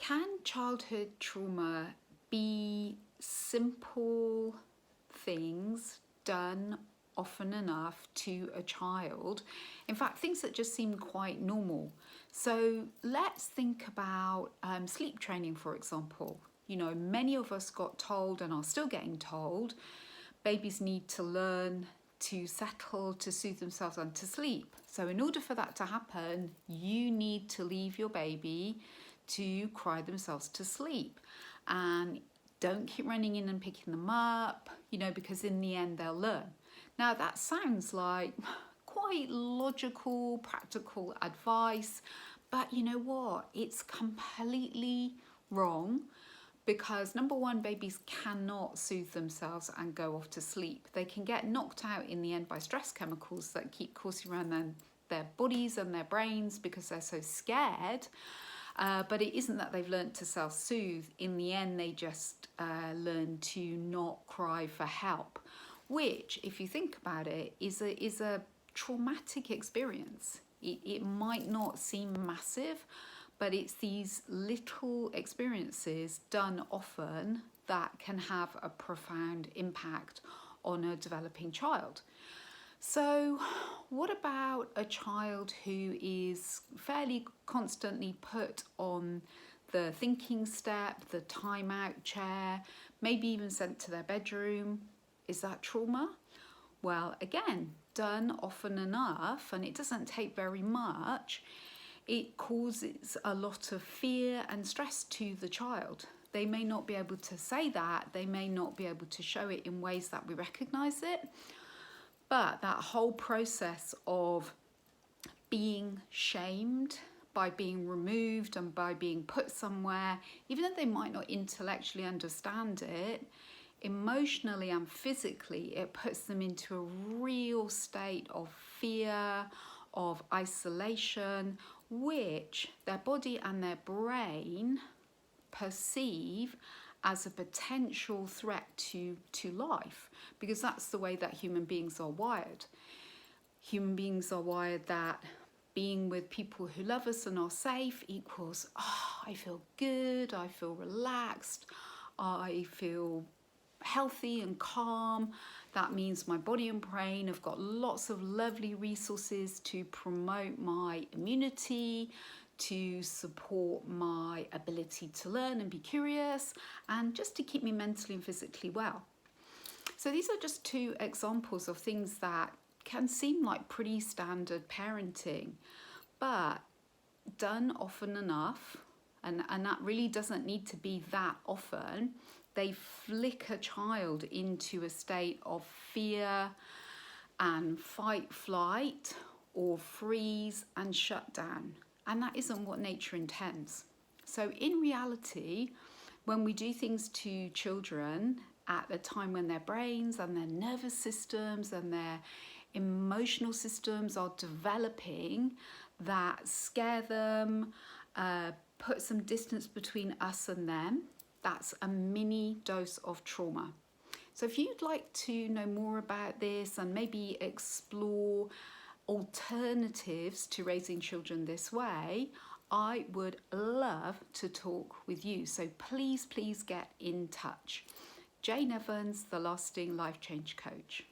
Can childhood trauma be simple things done often enough to a child? In fact, things that just seem quite normal. So let's think about sleep training, for example. You know, many of us got told and are still getting told babies need to learn to settle, to soothe themselves and to sleep. So in order for that to happen, you need to leave your baby to cry themselves to sleep. And don't keep running in and picking them up, you know, because in the end they'll learn. Now that sounds like quite logical, practical advice, but you know what? It's completely wrong. Because number one, babies cannot soothe themselves and go off to sleep. They can get knocked out in the end by stress chemicals that keep coursing around their bodies and their brains because they're so scared. But it isn't that they've learned to self-soothe. In the end, they just learn to not cry for help, which, if you think about it, is a traumatic experience. It might not seem massive, but it's these little experiences done often that can have a profound impact on a developing child. So what about a child who is fairly constantly put on the thinking step, the timeout chair, maybe even sent to their bedroom? Is that trauma? Well, again, done often enough, and it doesn't take very much, it causes a lot of fear and stress to the child. They may not be able to say that, they may not be able to show it in ways that we recognize it, but that whole process of being shamed by being removed and by being put somewhere, even though they might not intellectually understand it, emotionally and physically, it puts them into a real state of fear, of isolation, which their body and their brain perceive as a potential threat to life, because that's the way that human beings are wired. Human beings are wired that being with people who love us and are safe equals, I feel good, I feel relaxed, I feel healthy and calm. That means my body and brain have got lots of lovely resources to promote my immunity, to support my ability to learn and be curious, and just to keep me mentally and physically well. So these are just two examples of things that can seem like pretty standard parenting, but done often enough, and that really doesn't need to be that often, they flick a child into a state of fear and fight, flight, or freeze and shut down. And that isn't what nature intends. So in reality, when we do things to children at the time when their brains and their nervous systems and their emotional systems are developing, that scare them, put some distance between us and them, that's a mini dose of trauma. So if you'd like to know more about this and maybe explore alternatives to raising children this way, I would love to talk with you. So please get in touch. Jane Evans, the Lasting Life Change Coach.